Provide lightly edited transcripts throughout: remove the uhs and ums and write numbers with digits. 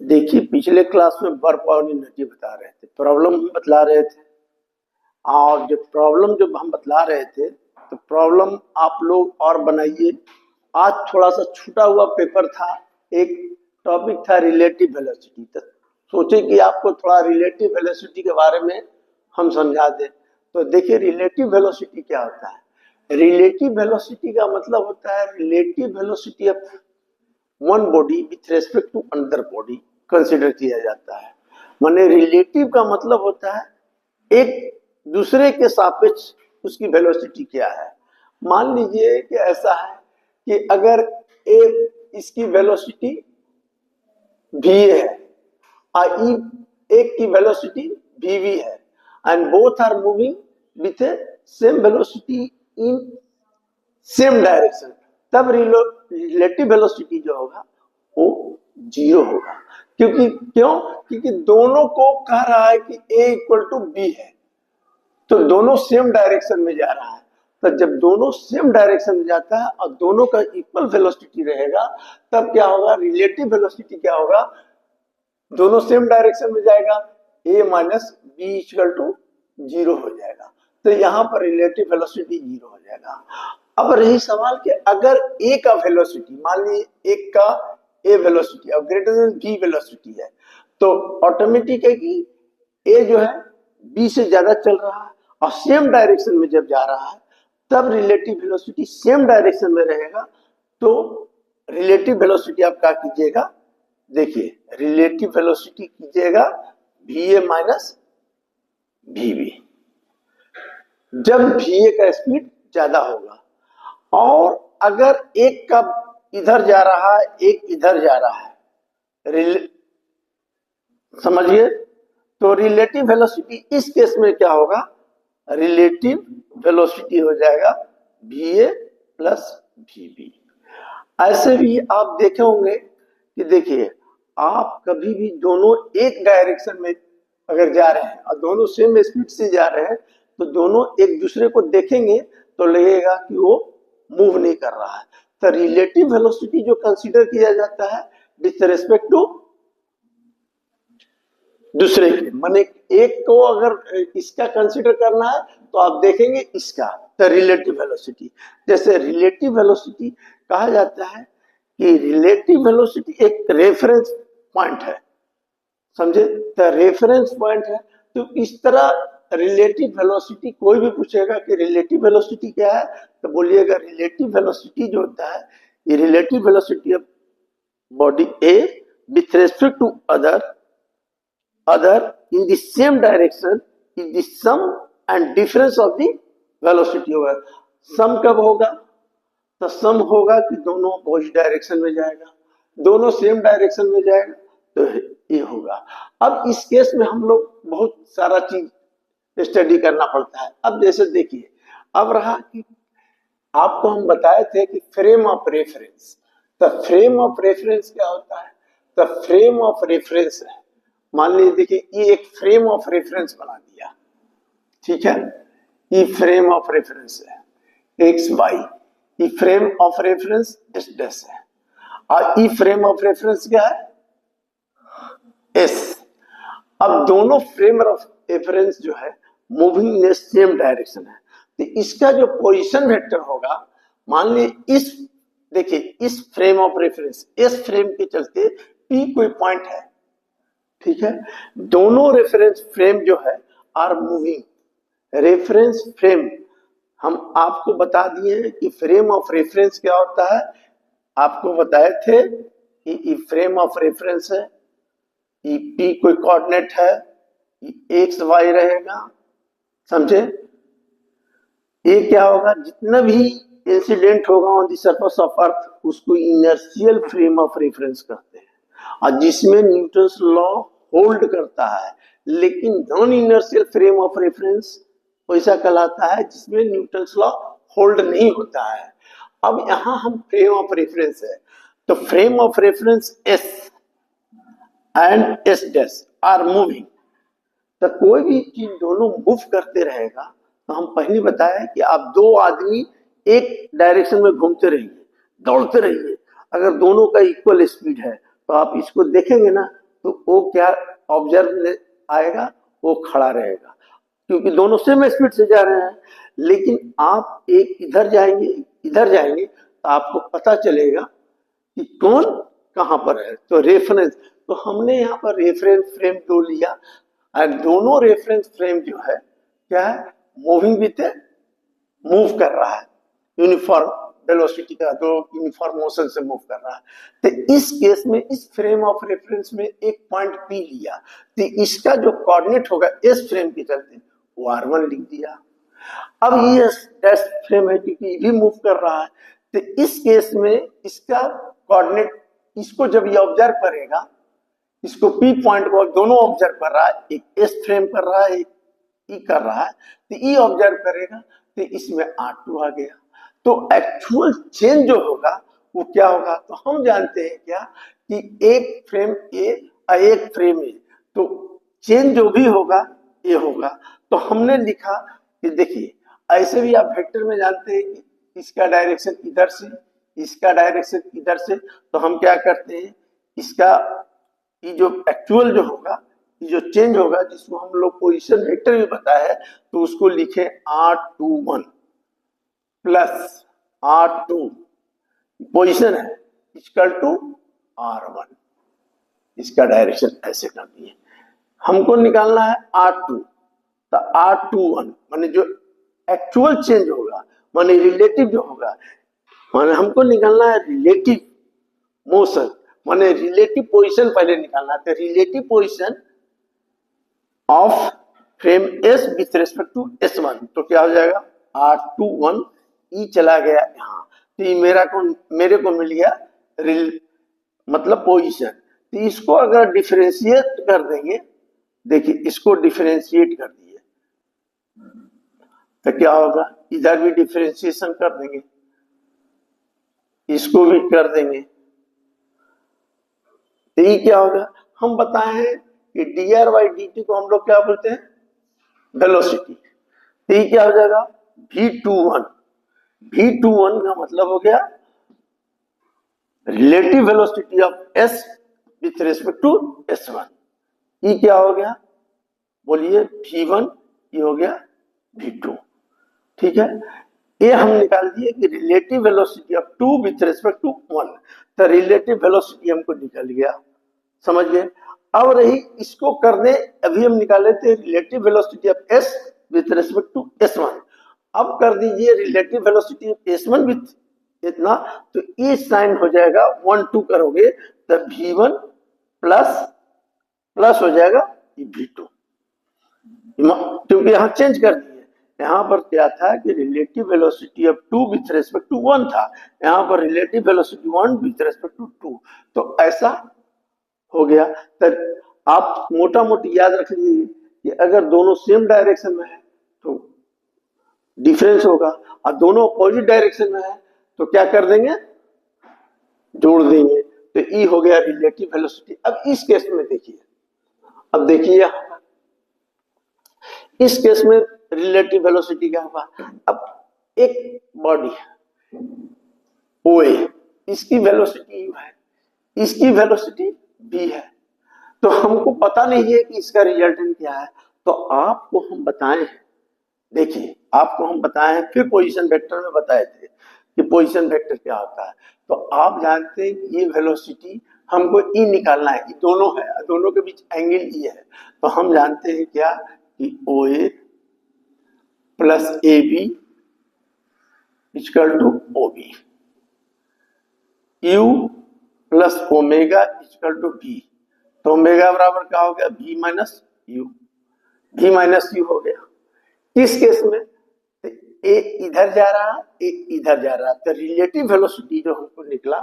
देखिए, पिछले क्लास में वर्ब और यूनिटी बता रहे थे, प्रॉब्लम हम बतला रहे थे। और जो प्रॉब्लम जब हम बतला रहे थे तो प्रॉब्लम आप लोग और बनाइए। आज थोड़ा सा छूटा हुआ पेपर था, एक टॉपिक था रिलेटिव वेलोसिटी। तो सोचे कि आपको थोड़ा रिलेटिव वेलोसिटी के बारे में हम समझा दें। तो देखिए, रिलेटिव वेलोसिटी क्या होता है। रिलेटिव वेलोसिटी का मतलब होता है relative velocity of one body with respect to another body consider किया जाता है। माने रिलेटिव का मतलब होता है एक दूसरे के सापेक्ष उसकी वेलोसिटी क्या है। मान लीजिए कि ऐसा है कि अगर इसकी वेलोसिटी v है और एक की वेलोसिटी vv है and both are moving with same velocity in same direction, तब रिलेटिव वेलोसिटी जो होगा वो 0 होगा। क्योंकि दोनों को कह रहा है कि a इक्वल टू बी है, तो दोनों सेम डायरेक्शन में जा रहा है। तो जब दोनों सेम डायरेक्शन में जाता है और दोनों का इक्वल वेलोसिटी रहेगा, तब क्या होगा, रिलेटिव वेलोसिटी क्या होगा, दोनों सेम डायरेक्शन में जाएगा, a minus b equal to 0 हो जाएगा। तो यहाँ पर रिलेटिव वेलोसिटी 0 हो जाएगा। अब रही सवाल कि अगर a का वेलोसिटी, मान लीजिए एक का a वेलोसिटी और ग्रेटर देन b वेलोसिटी है, तो ऑटोमेटिक है कि a जो है b से ज्यादा चल रहा है और सेम डायरेक्शन में जब जा रहा है, तब रिलेटिव वेलोसिटी सेम डायरेक्शन में रहेगा। तो रिलेटिव वेलोसिटी आप क्या कीजिएगा, देखिए रिलेटिव वेलोसिटी कीजिएगा va माइनस vb, जब va का स्पीड ज्यादा होगा। और अगर एक का इधर जा रहा है एक इधर जा रहा है, समझिए, तो रिलेटिव वेलोसिटी इस केस में क्या होगा, रिलेटिव वेलोसिटी हो जाएगा va प्लस vb। ऐसे भी आप देखे होंगे कि देखिए, आप कभी भी दोनों एक डायरेक्शन में अगर जा रहे हैं और दोनों सेम स्पीड से जा रहे हैं, तो दोनों एक दूसरे को देखेंगे तो लगेगा कि वो मूव नहीं कर रहा है। तो रिलेटिव वेलोसिटी जो कंसीडर किया जाता है विथ रेस्पेक्ट टू दूसरे के, माने एक को अगर इसका कंसीडर करना है तो आप देखेंगे इसका, तो रिलेटिव वेलोसिटी। जैसे रिलेटिव वेलोसिटी कहा जाता है कि रिलेटिव वेलोसिटी एक रेफरेंस पॉइंट है, समझे, तो रेफरेंस पॉइंट है। तो इस तरह रिलेटिव वेलोसिटी, कोई भी पूछेगा कि रिलेटिव वेलोसिटी क्या है, तो बोलिएगा रिलेटिव वेलोसिटी जो होता है, ये relative velocity of body A with respect to other in the same direction is the sum and difference of the velocity होगा। सम कब होगा, तो सम होगा कि दोनों अपोजिट डायरेक्शन में जाएगा, दोनों सेम डायरेक्शन में जाएगा, तो ये होगा। अब इस केस में हम लोग बहुत सारा चीज स्टडी करना पड़ता है। अब जैसे देखिए, अब रहा कि आपको हम बताए थे कि फ्रेम ऑफ रेफरेंस, तो फ्रेम ऑफ रेफरेंस क्या होता है, तो फ्रेम ऑफ रेफरेंस है, मान लीजिए, देखिए ये एक फ्रेम ऑफ रेफरेंस बना दिया, ठीक है, ये फ्रेम ऑफ रेफरेंस है एक्स वाई, ये frame of reference S dash है, और ये फ्रेम ऑफ रेफरेंस क्या है, एस। अब दोनों फ्रेम ऑफ रेफरेंस जो है मूविंग इन सेम डायरेक्शन है, तो इसका जो पोजीशन वेक्टर होगा, मान लीजिए इस, देखिए इस फ्रेम ऑफ रेफरेंस इस फ्रेम के चलते पी कोई पॉइंट है, ठीक है, दोनों रेफरेंस फ्रेम जो है आर मूविंग। रेफरेंस फ्रेम हम आपको बता दिए कि फ्रेम ऑफ रेफरेंस क्या होता है, आपको बताए थे कि ये फ्रेम ऑफ रेफरेंस है, ये पी कोई कोऑर्डिनेट है, ये एक्स वाई रहेगा, समझे। ये क्या होगा, जितना भी इंसिडेंट होगा on the surface of earth उसको इनर्शियल फ्रेम ऑफ रेफरेंस कहते हैं, और जिसमें न्यूटन्स लॉ होल्ड करता है। लेकिन non inertial frame of reference वैसा कहलाता है जिसमें न्यूटन्स लॉ होल्ड नहीं होता है। अब यहां हम फ्रेम ऑफ रेफरेंस है, तो frame of reference S and S dash are moving, तो कोई भी चीज दोनों मूव करते रहेगा। तो हम पहले बताया कि आप दो आदमी एक डायरेक्शन में घूमते रहिए, दौड़ते रहिए, अगर दोनों का इक्वल स्पीड है तो आप इसको देखेंगे ना, तो वो क्या ऑब्जर्व आएगा, वो खड़ा रहेगा, क्योंकि दोनों सेम स्पीड से जा रहे हैं। लेकिन आप एक इधर जाएंगे तो आपको पता चलेगा कि कौन कहां पर है। तो रेफरेंस, तो हमने यहाँ पर रेफरेंस फ्रेम 2 लिया, और दोनों रेफरेंस फ्रेम जो है क्या है, मूविंग विथ मूव कर रहा है, यूनिफॉर्म वेलोसिटी का, तो यूनिफॉर्म मोशन से मूव कर रहा है। तो इस केस में इस फ्रेम ऑफ रेफरेंस में एक पॉइंट पी लिया, तो इसका जो कोऑर्डिनेट होगा इस फ्रेम के चलते वो r1 लिख दिया। अब ये डैश फ्रेम है क्योंकि ये भी मूव कर रहा है, तो इस केस में इसका कोऑर्डिनेट, इसको जब ये ऑब्जर्व करेगा, इसको पी पॉइंट को दोनों ऑब्जर्व कर रहा है, एक एस फ्रेम कर रहा है, एक ई कर रहा है, तो ई ऑब्जर्व करेगा तो इसमें R2 आ गया। तो एक्चुअल चेंज जो होगा वो क्या होगा, तो हम जानते हैं क्या कि एक फ्रेम ए और एक फ्रेम ए, तो चेंज जो भी होगा ये होगा। तो हमने लिखा कि देखिए, ऐसे भी आप वेक्टर में जानते हैं कि इसका डायरेक्शन इधर से, इसका डायरेक्शन इधर से, तो हम क्या करते हैं, इसका ये जो एक्चुअल जो होगा, ये जो चेंज होगा, जिसको हम लोग पोजीशन वेक्टर भी बताया है, तो उसको लिखे R21 प्लस R2 पोजीशन है इक्वल टू R1, इसका डायरेक्शन ऐसे कर दिए। हमको निकालना है R2, तो R21 माने जो एक्चुअल चेंज होगा, माने रिलेटिव जो होगा, माने हमको निकालना है रिलेटिव मोशन, माने रिलेटिव पोजीशन पहले निकालना है। तो relative position of frame S with respect to S1, तो क्या हो जाएगा, R21 ई चला गया यहाँ, तो ये मेरे को मिल गया मतलब पोजीशन। तो इसको अगर डिफरेंशिएट कर देंगे, देखिए इसको डिफरेंशिएट कर दिए तो क्या होगा, इधर भी डिफरेंशिएशन कर देंगे, इसको भी कर देंगे, तो ये क्या होगा, हम बताए हैं कि dr बाई dt को हम लोग क्या बोलते हैं, वेलोसिटी। तो ये क्या हो जाएगा, v21, v21 का मतलब हो गया relative velocity of s with respect to s1। ये क्या हो गया, बोलिए v1, ये हो गया v2, ठीक है। ये हम निकाल दिए कि relative velocity of 2 with respect to 1, तो रिलेटिव वेलोसिटी हमको निकल गया, समझ गए। अब रही इसको करने, अभी हम निकाले थे relative velocity of s with respect to s1। अब कर दीजिए relative velocity of s1 with इतना, तो ये साइन हो जाएगा 1 2 करोगे तो v1 प्लस हो जाएगा v2, क्योंकि यहाँ चेंज कर दिए। यहाँ पर क्या था कि relative velocity of 2 with respect to 1 था, यहाँ पर relative velocity 1 with respect to 2, तो ऐसा हो गया। तो आप मोटा मोटी याद रख लीजिए कि अगर दोनों सेम डायरेक्शन में है तो डिफरेंस होगा, और दोनों अपोजिट डायरेक्शन में है तो क्या कर देंगे, जोड़ देंगे, तो ई हो गया रिलेटिव वेलोसिटी। अब इस केस में देखिए, अब देखिए इस केस में रिलेटिव वेलोसिटी क्या होगा, अब एक बॉडी है OA, इसकी वेलोसिटी U है, इसकी वेलोसिटी V है, तो हमको पता नहीं है कि इसका रिजल्टेंट क्या है। तो आपको हम बताए हैं, देखिए आपको हम बताए हैं, फिर पोजीशन वेक्टर में बताए थे कि पोजीशन वेक्टर क्या होता है। तो आप जानते हैं कि ये वेलोसिटी हमको ई निकालना है, ये दोनों है, दोनों के बीच एंगल ई है, तो हम जानते हैं क्या कि OA plus AB equal to OB, U plus omega equal to V, तो ओमेगा बराबर क्या हो गया, V माइनस यू हो गया। किस केस में, ए इधर जा रहा, ए इधर जा रहा, तो रिलेटिव वेलोसिटी जो हमको निकला,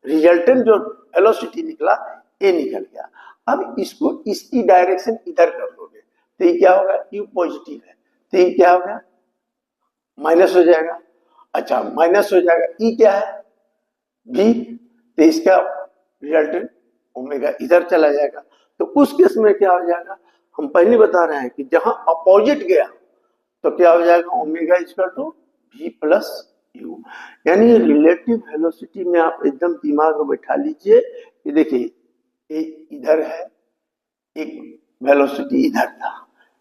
रिजल्टेंट जो वेलोसिटी निकला, ए निकल गया। अब इसको इसकी डायरेक्शन इधर कर दोगे तो ये क्या होगा, यू पॉजिटिव है, तो ये क्या होगा, माइनस हो जाएगा। अच्छा माइनस हो जाएगा, ई क्या है, बी, तो इसका रिजल्टेंट ओमेगा इधर चला जाएगा। तो उस केस में क्या हो जाएगा, हम पहले बता रहे हैं कि जहां अपोजिट गया तो क्या हो जाएगा, omega equal to V plus U. यानी रिलेटिव वेलोसिटी में आप एकदम दिमाग में बैठा लीजिए कि देखिए एक इधर है, एक वेलोसिटी इधर था,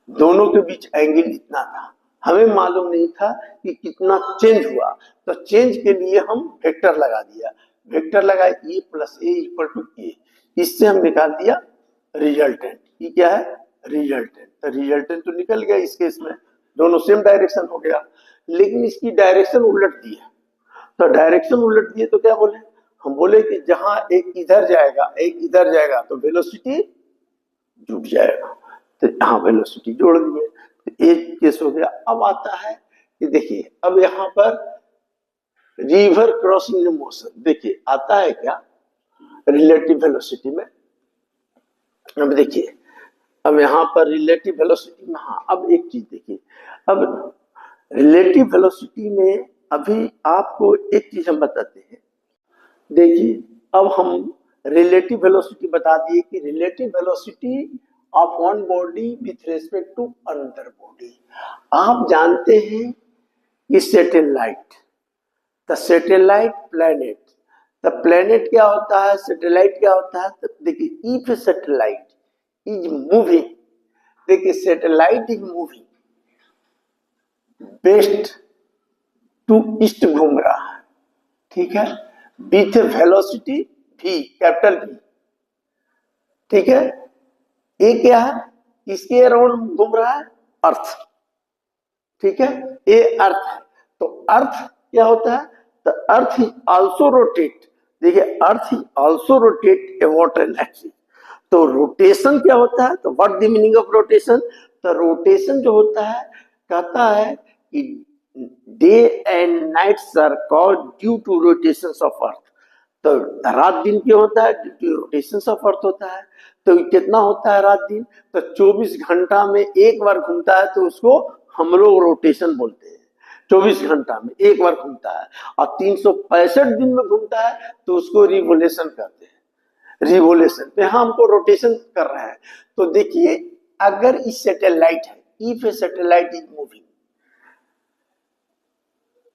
दोनों के बीच एंगल इतना था, हमें मालूम नहीं था कि कितना चेंज हुआ, तो चेंज के लिए हम वेक्टर लगा दिया, वेक्टर लगाए E plus A equal to A, इससे हम निकाल दिया रिजल्टेंट। ये क्या है? रिजल्टेंट। तो रिजल्टेंट तो निकल गया इस केस में, दोनों सेम डायरेक्शन हो गया, लेकिन इसकी डायरेक्शन उलट दी है। तो डायरेक्शन उलट दिए तो क्या बोले? हम बोले कि जहां एक इधर जाएगा एक इधर जाएगा तो वेलोसिटी जुड़ जाएगा, तो यहाँ वेलोसिटी जोड़ दिए, तो एक केस हो गया। अब आता है कि देखिए, अब यहाँ पर रिवर क्रॉसिंग मोशन, देखिए आता है क्या रिलेटिव वेलोसिटी में। अब देखिए, अब यहाँ पर रिलेटिव वेलोसिटी में, हाँ अब एक चीज देखिए, अब रिलेटिव वेलोसिटी में अभी आपको एक चीज हम बताते हैं। देखिए, अब हम रिलेटिव वेलोसिटी बता दिए कि relative velocity of one body with respect to another body. आप जानते हैं कि satellite, the satellite planet, the planet क्या होता है, सैटेलाइट क्या होता है? तो देखिए, इफ सैटेलाइट इज मूविंग, देखिए satellite is moving west to east घूम रहा है, ठीक है, with velocity v, capital V, ठीक है। ये क्या है? इसके अराउंड घूम रहा है अर्थ, ठीक है, ये अर्थ है। तो अर्थ क्या होता है? तो अर्थ इज आल्सो रोटेट, देखिए earth is also rotate about an axis. तो रोटेशन क्या होता है? तो what the meaning of rotation? तो रोटेशन जो होता है, कहता है कि day and nights are called due to rotations of earth. तो रात दिन क्या होता है? Due to rotations of earth होता है। तो कितना होता है रात दिन? तो 24 घंटा में एक बार घूमता है, तो उसको हम लोग रोटेशन बोलते हैं। 24 घंटा में एक बार घूमता है, और 365 दिन में घूमता है तो उसको रिवोल्यूशन कहते हैं। रिवोल्यूशन पे हमको रोटेशन कर रहा है। तो देखिए, अगर इस सैटेलाइट है, if a satellite is moving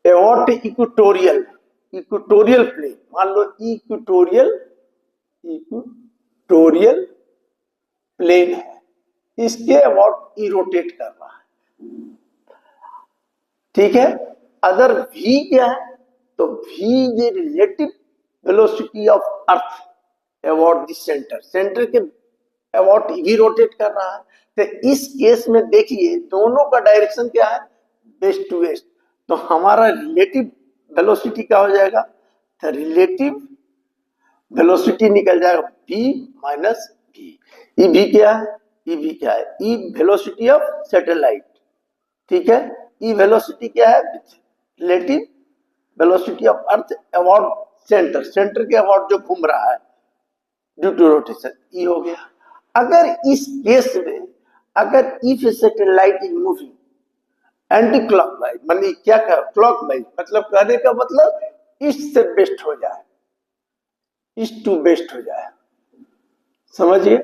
about equatorial, equatorial plane, मान लो इक्वेटोरियल प्लेन है, इसके अबाउट ई रोटेट कर रहा है, ठीक है। अगर v क्या है? तो v is relative velocity of earth about the centre, centre के अबाउट भी रोटेट कर रहा है। तो इस केस में देखिए, दोनों का डायरेक्शन क्या है? West to west. तो हमारा रिलेटिव वेलोसिटी क्या हो जाएगा? तो रिलेटिव वेलोसिटी निकल जाएगा v माइनस v। ई भी क्या है? ई भी क्या है? ई वेलोसिटी ऑफ सैटेलाइट, ठीक है। ई वेलोसिटी क्या है? Relative velocity of earth about centre, centre के अबाउट जो घूम रहा है ड्यू टू रोटेशन, ई हो गया। अगर इस केस में, अगर if satellite is moving anti clockwise, मतलब क्या कर क्लॉकवाइज, मतलब कहने का मतलब ईस्ट से वेस्ट हो जाए, ईस्ट टू वेस्ट हो जाए, समझिए।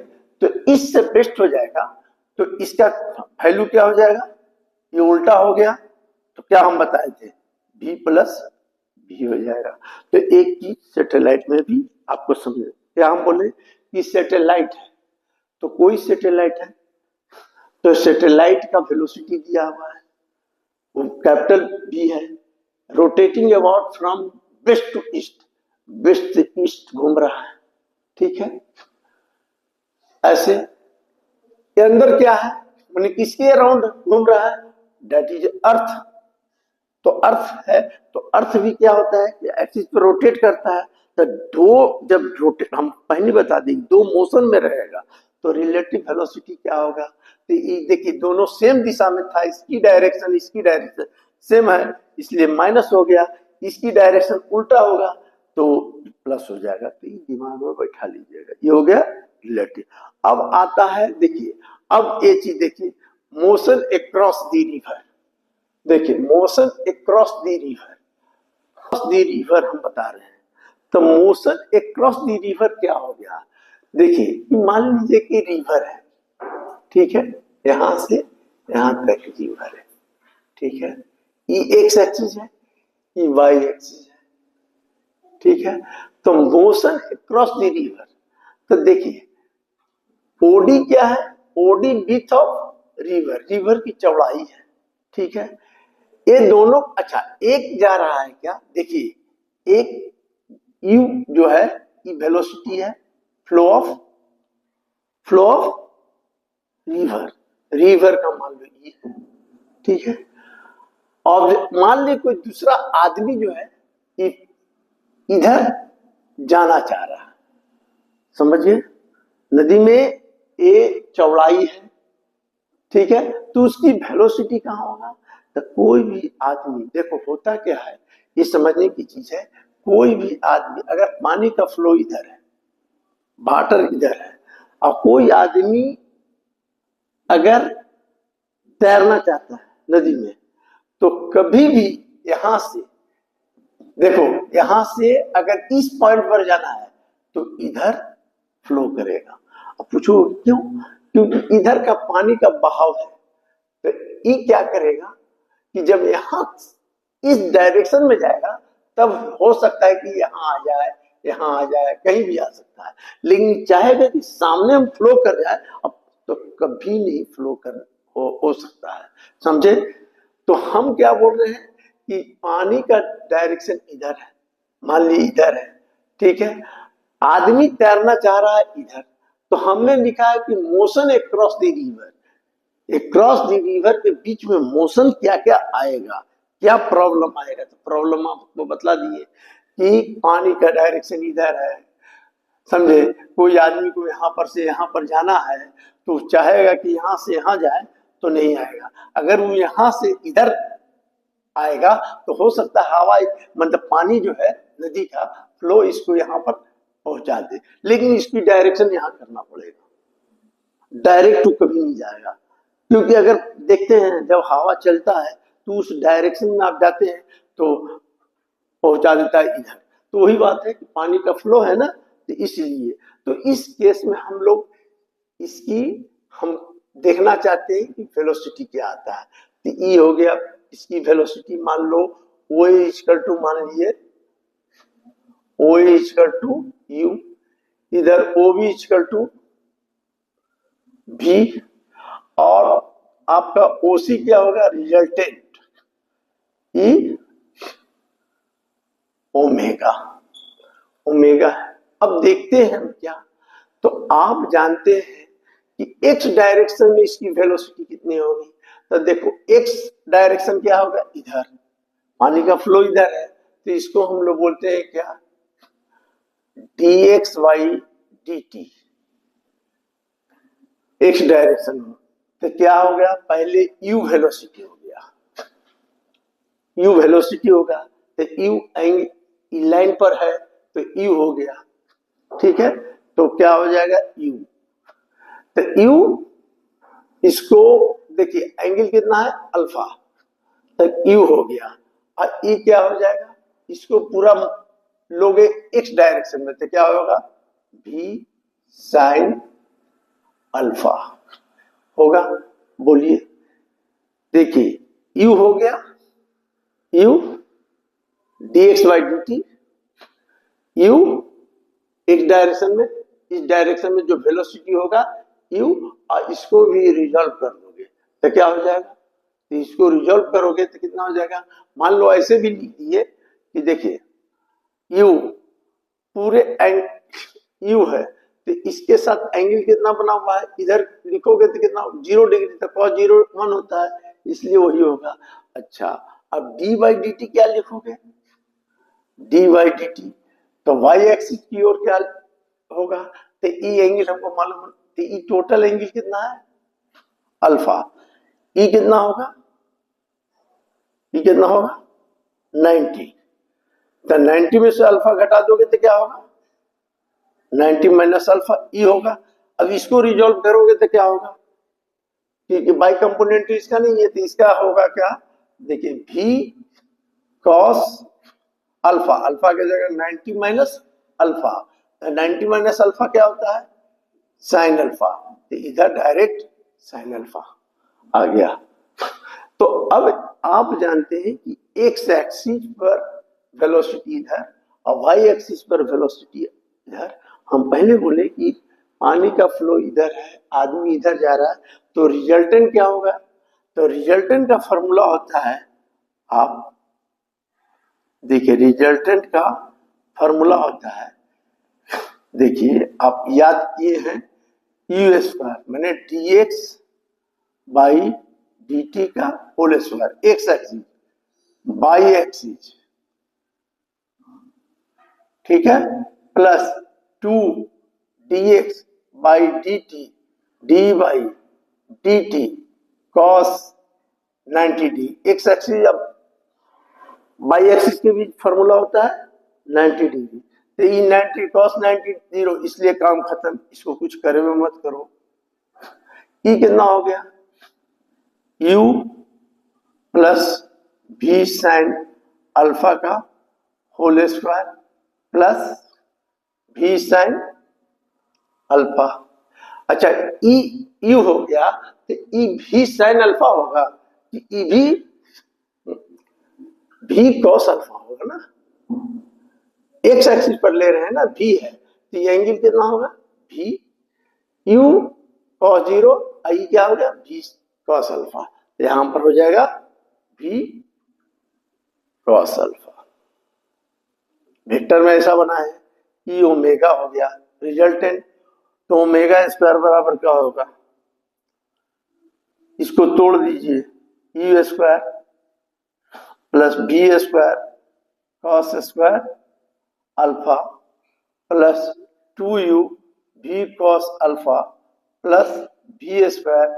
तो ईस्ट से वेस्ट हो जाएगा, तो इसका वैल्यू क्या हो जाएगा? ये उल्टा हो गया। तो क्या हम बताए थे? v प्लस v हो जाएगा। तो एक चीज सैटेलाइट में भी आपको समझे, क्या हम बोले कि सैटेलाइट है, तो कोई सैटेलाइट है, तो सैटेलाइट का वेलोसिटी दिया हुआ है, वो कैपिटल V है, rotating about from west to east, west से ईस्ट घूम रहा है, ठीक है। ऐसे के अंदर क्या है, मैंने किसके अराउंड घूम रहा है? That is earth. तो अर्थ है, तो अर्थ भी क्या होता है? एक्सिस पे रोटेट करता है। तो दो जब रोटेट, हम पहले बता देंगे, दो मोशन में रहेगा तो रिलेटिव वेलोसिटी क्या होगा? तो ये देखिए, दोनों सेम दिशा में था, इसकी डायरेक्शन इसकी डायरेक्शन सेम है, इसलिए माइनस हो गया। इसकी डायरेक्शन उल्टा होगा तो प्लस हो जाएगा। तो ये दिमाग में बैठा लीजिएगा, ये हो गया रिलेटिव। अब आता है, देखिए अब ये चीज देखिए, मोशन अक्रॉस द रिवर, देखिए motion across the river, cross the river हम बता रहे हैं। तो मोशन अक्रॉस द रिवर क्या हो गया? देखिए, मान लीजिए कि रिवर है, ठीक है, यहां से यहां तक रिवर है, ठीक है। ये एक्स एक्सिस है, ये वाई एक्सिस है, ठीक है। तो मोशन अक्रॉस द रिवर, तो देखिए ओडी क्या है, OD width of river, river की चौड़ाई है, ठीक है। ये दोनों, अच्छा एक जा रहा है क्या, देखिए एक यू जो है ये वेलोसिटी है, फ्लो ऑफ रिवर, रिवर का मान लो ये, ठीक है। और मान ली कोई दूसरा आदमी जो है इधर जाना चाह रहा है, समझिए नदी में ये चौड़ाई है, ठीक है, तो उसकी वेलोसिटी कहाँ होगा। तो कोई भी आदमी, देखो होता क्या है, ये समझने की चीज है, कोई भी आदमी अगर पानी का फ्लो इधर है, वाटर इधर है, और कोई आदमी अगर तैरना चाहता है नदी में, तो कभी भी यहां से, देखो यहां से अगर इस पॉइंट पर जाना है तो इधर फ्लो करेगा। अब पूछो क्यों, क्योंकि इधर का पानी का बहाव है, तो ये क्या करेगा कि जब यहां इस डायरेक्शन में जाएगा तब हो सकता है कि यहां आ जाए, यहां आ जाए, कहीं भी आ सकता है, लेकिन चाहेगा कि सामने हम फ्लो कर जाए, अब तो कभी नहीं फ्लो कर हो सकता है, समझे। तो हम क्या बोल रहे हैं कि पानी का डायरेक्शन इधर है, मान ली इधर है, ठीक है, आदमी तैरना चाह रहा है इधर, तो हमने लिखा है कि motion across the river, across the river के बीच में मोशन क्या क्या आएगा, क्या प्रॉब्लम आएगा। तो प्रॉब्लम आपको बतला दिए कि पानी का डायरेक्शन इधर है, समझे, कोई आदमी को यहाँ पर से यहाँ पर जाना है तो चाहेगा कि यहाँ से यहाँ जाए तो नहीं आएगा, अगर वो यहाँ से इधर आएगा तो हो सकता है हवा, मतलब पानी जो है नदी का फ्लो इसको यहाँ पर पहुंचा दे, लेकिन इसकी डायरेक्शन यहाँ करना पड़ेगा, डायरेक्ट तो कभी नहीं जाएगा, क्योंकि अगर देखते हैं जब हवा चलता है तो उस डायरेक्शन में आप जाते हैं तो पहुंचा देता है इधर, तो वही बात है कि पानी का फ्लो है ना, तो इसलिए तो इस केस में हम लोग इसकी हम देखना चाहते हैं कि वेलोसिटी क्या आता है। तो ई हो गया, इसकी वेलोसिटी मान लो ओ इक्वल टू, मान लिए ओ इक्वल टू यू, इधर ओ बी इक्वल टू भी, और आपका ओसी क्या होगा, रिजल्टेंट ई ओमेगा, ओमेगा। अब देखते हैं क्या, तो आप जानते हैं कि एक्स डायरेक्शन में इसकी वेलोसिटी कितनी होगी, तो देखो एक्स डायरेक्शन क्या होगा, इधर पानी का फ्लो इधर है, तो इसको हम लोग बोलते हैं क्या, D X by D T, X direction में। तो क्या हो गया, पहले यू वेलोसिटी हो गया, यू वेलोसिटी होगा, तो यू एंगल लाइन पर है तो यू हो गया, ठीक है, तो क्या हो जाएगा यू, तो यू इसको देखिए एंगल कितना है अल्फा, तो यू हो गया, और ये क्या हो जाएगा, इसको पूरा लोगे एक्स डायरेक्शन में, तो क्या होगा भी साइन अल्फा होगा, बोलिए, देखिए यू हो गया, U D X by D T, U एक डायरेक्शन में, इस डायरेक्शन में जो वेलोसिटी होगा यू, और इसको भी रिजॉल्व कर दोगे तो क्या हो जाएगा, तो इसको रिजॉल्व करोगे तो कितना हो जाएगा, मान लो ऐसे भी लिख दिए कि देखिए यू पूरे यू है, तो इसके साथ एंगल कितना बना हुआ है, इधर लिखोगे तो कितना 0 डिग्री, तो cos 0 1 होता है, इसलिए वही होगा। अच्छा अब डी बाई डी टी क्या लिखोगे, डी बाई डी टी, तो वाई एक्सिस की ओर क्या होगा, तो ई एंगल हमको मालूम है, तो ई टोटल एंगल कितना है अल्फा, ई कितना होगा, ई कितना होगा 90, तो 90 में से अल्फा घटा दोगे तो क्या होगा 90 माइनस अल्फा ई होगा। अब इसको रिजॉल्व करोगे तो क्या होगा, क्योंकि बाई कंपोनेंट तो इसका नहीं है, तो इसका होगा क्या, देखिए भी कॉस अल्फा, अल्फा की जगह 90 माइनस अल्फा, 90 माइनस अल्फा क्या होता है साइन अल्फा, तो इधर डायरेक्ट साइन अल्फा आ गया। तो अब आप जानते हैं कि एक्स एक्सिस पर वेलोसिटी इधर और वाई एक्सिस पर वेलोसिटी इधर, हम पहले बोले कि पानी का फ्लो इधर है, आदमी इधर जा रहा है, तो रिजल्टेंट क्या होगा? तो रिजल्टेंट का फॉर्मूला होता है, आप देखिए रिजल्टेंट का फॉर्मूला होता है, देखिए आप याद किए हैं यू स्क्वायर मैंने dx बाई dt का whole square, X axis by axis, ठीक है, plus 2 dx by dt d by dt cos 90d, X axis अब बाई एक्सिस के बीच फॉर्मूला होता है 90 डिग्री, तो ये 90 cos 90 0, इसलिए काम खत्म, इसको कुछ करे में मत करो। ये कितना हो गया? u plus v sine alpha का whole square plus v sine alpha. अच्छा, ई यू हो गया तो ई भी साइन अल्फा होगा कि ई भी कॉस अल्फा होगा ना, एक्स एक्सिस पर ले रहे हैं ना, भी है तो ये एंगल कितना होगा? भी यू कॉस 0, आई क्या हो गया? भी कॉस अल्फा, यहां पर हो जाएगा भी कॉस अल्फा। वेक्टर में ऐसा बना है ई ओमेगा हो गया रिजल्टेंट, तो ओमेगा स्क्वायर बराबर क्या होगा? इसको तोड़ दीजिए, U square plus B square cos square alpha plus 2u V cos alpha plus V square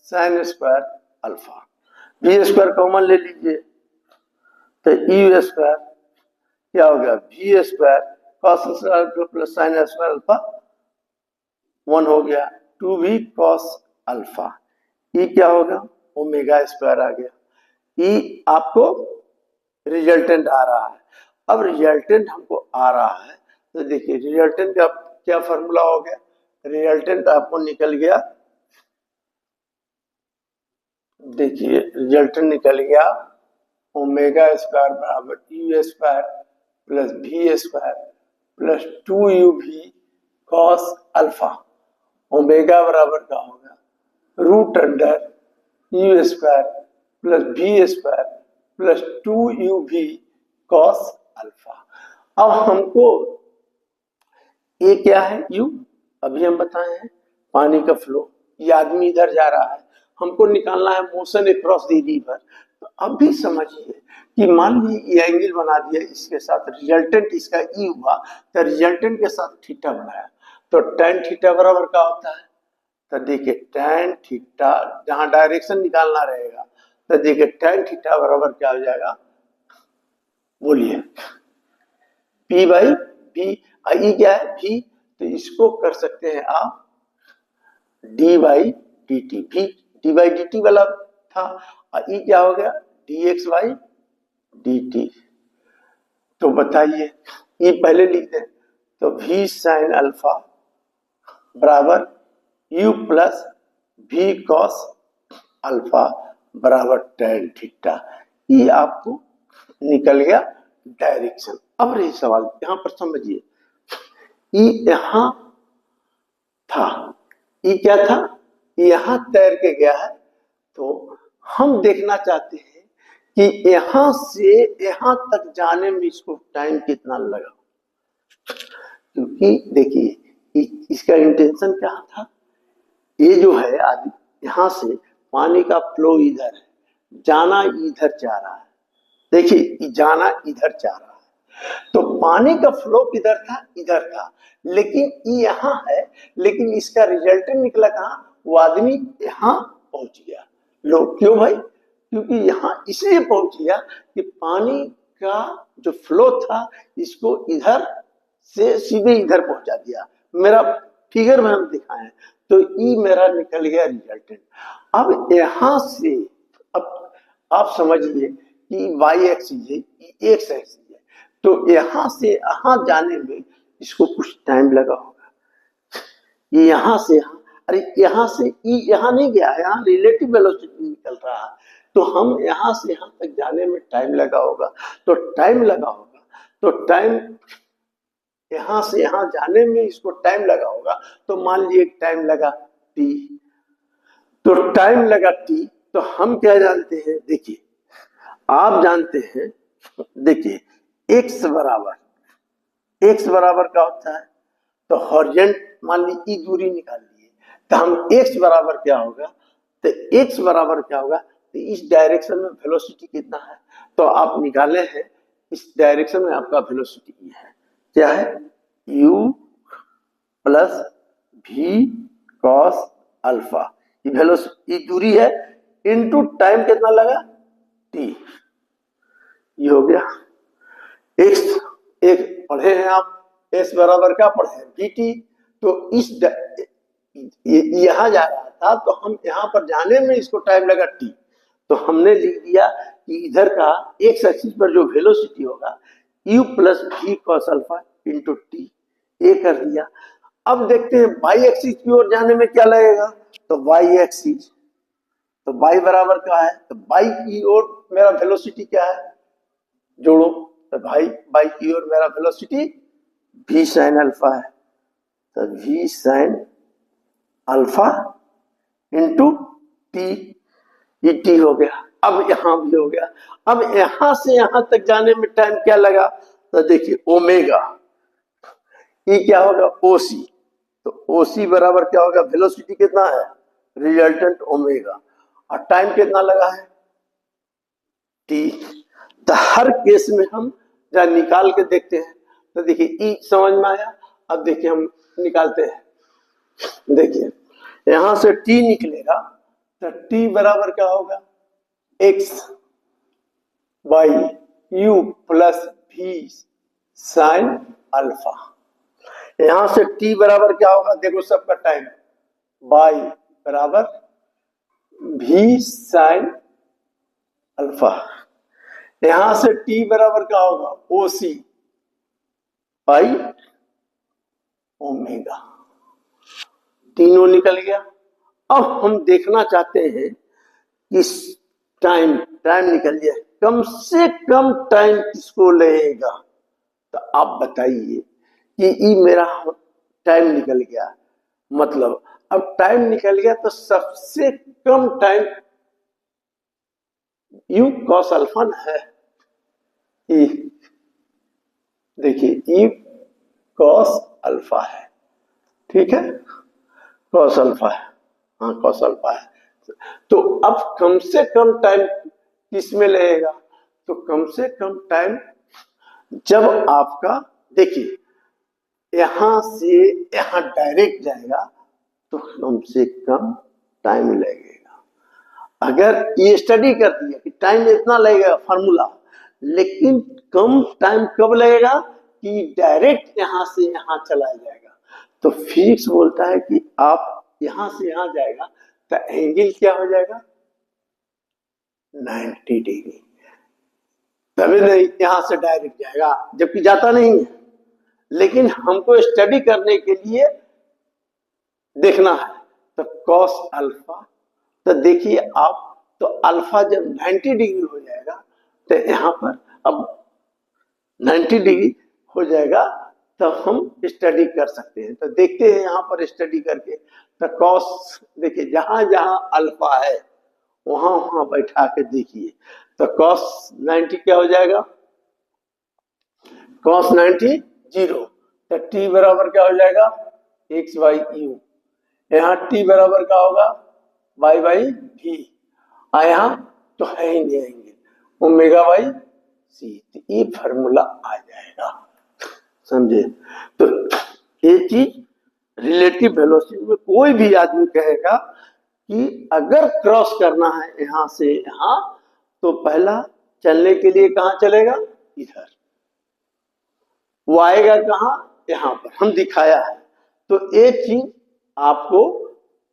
sine square alpha. V square common ले लीजिए तो यू स्क्वायर क्या हो गया? V square cos square plus sine square alpha 1 हो गया, 2 भी cos alpha, ये क्या होगा? ओमेगा स्क्वायर आ गया। ये आपको रिजल्टेंट आ रहा है। अब रिजल्टेंट हमको आ रहा है तो देखिए रिजल्टेंट का क्या फॉर्मूला हो गया? रिजल्टेंट आपको निकल गया, देखिए रिजल्टेंट निकल गया ओमेगा स्क्वायर बराबर U square plus V square plus 2u V cos alpha, omega बराबर क्या होगा? Root under U square plus V square plus 2u V cos alpha. अब हमको ये क्या है? u अभी हम बताए हैं पानी का फ्लो, ये आदमी इधर जा रहा है, हमको निकालना है मोशन अक्रॉस द रिवर। तो अब भी समझिए कि मान लीजिए ये एंगल बना दिया, इसके साथ रिजल्टेंट इसका ई हुआ, तो रिजल्टेंट के साथ थीटा बनाया, तो tan थीटा बराबर क्या होता है? तो देखिए tan थीटा जहां डायरेक्शन निकालना रहेगा, तो देखिए tan थीटा बराबर क्या हो जाएगा? बोलिए, P बाई बी, आई क्या है? भी, तो इसको कर सकते हैं आप डी बाई डी टी, भी डी बाई डी टी वाला था, और ई क्या हो गया? D x by D T. तो बताइए, ये पहले लिखते हैं, तो भी साइन अल्फा बराबर यू प्लस भी कॉस अल्फा बराबर tan थीटा, ये आपको निकल गया डायरेक्शन। अब रही सवाल, यहां पर समझिए, ये यहां था, ये क्या था? यहां तैर के गया है, तो हम देखना चाहते हैं कि यहां से यहां तक जाने में इसको टाइम कितना लगा, क्योंकि देखिए इसका इंटेंशन क्या था? ये जो है आदमी यहां से पानी का फ्लो इधर है, जाना इधर जा रहा है, देखिए जाना इधर जा रहा है, तो पानी का फ्लो किधर था? इधर था, लेकिन ये यहां है, लेकिन इसका रिजल्टेंट निकला कहां? वो आदमी यहां पहुंच गया। लो क्यों भाई? क्योंकि यहां इसलिए पहुंच गया कि पानी का जो फ्लो था इसको इधर से सीधे इधर पहुंचा दिया। मेरा फिगर में हम दिखाएं तो ई मेरा निकल गया रिजल्टेंट। अब यहां से, अब आप समझिए कि वाई एक्सिस है, एक्स एक्सिस है, तो यहां से यहां जाने में इसको कुछ टाइम लगा होगा। ये यहां से यहां, अरे यहां से यहां नहीं गया, यहां रिलेटिव वेलोसिटी निकल रहा है, तो हम यहां से यहां तक जाने में टाइम लगा होगा, तो टाइम लगा होगा, तो टाइम यहां से यहां जाने में इसको टाइम लगा होगा, तो मान लीजिए टाइम लगा t, तो टाइम लगा t, तो हम क्या जानते हैं, देखिए आप जानते हैं, देखिए x बराबर क्या होता है, तो हॉरिजेंट मान लीजिए दूरी निकाल लिए, तो हम x बराबर क्या होगा, तो x बराबर क्या होगा, तो इस डायरेक्शन में वेलोसिटी कितना है, तो आप निकाले हैं इस डायरेक्शन में आपका वेलोसिटी है, क्या है, u plus v cos alpha, ये वेलोसिटी दूरी है, इनटू टाइम कितना लगा t, ये हो गया x, एक पढ़े हैं आप, s बराबर क्या पढ़े हैं vt, तो इस यहां जा रहा था, तो हम यहां पर जाने में इसको टाइम लगा t, तो हमने लिख दिया कि इधर का x एक्सिस पर जो वेलोसिटी होगा u plus v cos alpha into T, ये कर दिया। अब देखते हैं y एक्सिस की ओर जाने में क्या लगेगा, तो y एक्सिस, तो y बराबर क्या है, तो y की ओर मेरा वेलोसिटी क्या है, जोड़ो, तो भाई y की ओर मेरा वेलोसिटी v साइन अल्फा है, तो v sine alpha into T, ये टी हो गया। अब यहां भी हो गया, अब यहां से यहां तक जाने में टाइम क्या लगा, तो देखिए ओमेगा, ये क्या होगा ओसी, तो ओसी बराबर क्या होगा, वेलोसिटी कितना है, रिजल्टेंट ओमेगा, और टाइम कितना लगा है टी। तो हर केस में हम जरा निकाल के देखते हैं, तो देखिए ई समझ में आया। अब देखिए हम निकालते हैं, देखिए यहां से टी निकलेगा, तो टी बराबर क्या होगा, X by U plus V sine alpha, यहां से टी बराबर क्या होगा, देखो सबका टाइम, बाई बराबर वी साइन अल्फा, यहां से टी बराबर क्या होगा, ओ सी बाई ओमेगा, तीनों निकल गया। अब हम देखना चाहते हैं कि टाइम निकल गया, कम से कम टाइम किसको लगेगा, तो आप बताइए कि ये मेरा टाइम निकल गया, मतलब अब टाइम निकल गया तो सबसे कम टाइम यू कॉस अल्फा है, ई देखिए ई कॉस अल्फा है, ठीक है, कॉस अल्फा है, हाँ कॉस अल्फा है। तो अब कम से कम टाइम किस में लगेगा, तो कम से कम टाइम जब आपका, देखिए यहां से यहां डायरेक्ट जाएगा तो कम से कम टाइम लगेगा। अगर ये स्टडी कर दिया कि टाइम इतना लगेगा फार्मूला, लेकिन कम टाइम कब लगेगा कि डायरेक्ट यहां से यहां चला जाएगा, तो फिजिक्स बोलता है कि आप यहां से यहां जाएगा तो एंगल क्या हो जाएगा 90 डिग्री, तभी नहीं यहां से डायरेक्ट जाएगा, जबकि जाता नहीं है। लेकिन हमको स्टडी करने के लिए देखना है, तो कॉस अल्फा, तो देखिए आप, तो अल्फा जब 90 डिग्री हो जाएगा तो यहां पर अब 90 डिग्री हो जाएगा, तो हम स्टडी कर सकते हैं। तो देखते हैं यहां पर स्टडी करके, तो कॉस देखिए जहां जहां अल्फा है वहां वहां बैठा के देखिए, तो कॉस 90 क्या हो जाएगा, कॉस 90 जीरो, तो टी बराबर क्या हो जाएगा एक्स बाई यू, यहाँ टी बराबर क्या होगा वाई बाई वी, यहाँ तो है ही नहीं आएंगे ओमेगा बाई सी, तो ये फार्मूला आ जाएगा, समझे। तो ये चीज रिलेटिव वेलोसिटी में कोई भी आदमी कहेगा कि अगर क्रॉस करना है यहां से यहां, तो पहला चलने के लिए कहां चलेगा, इधर, वो आएगा कहां, यहां पर हम दिखाया है। तो ये चीज आपको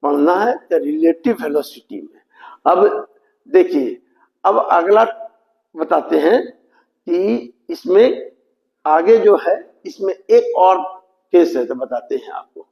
पढ़ना है रिलेटिव वेलोसिटी में। अब देखिए, अब अगला बताते हैं कि इसमें आगे जो है इसमें एक और केस है, तो बताते हैं आपको।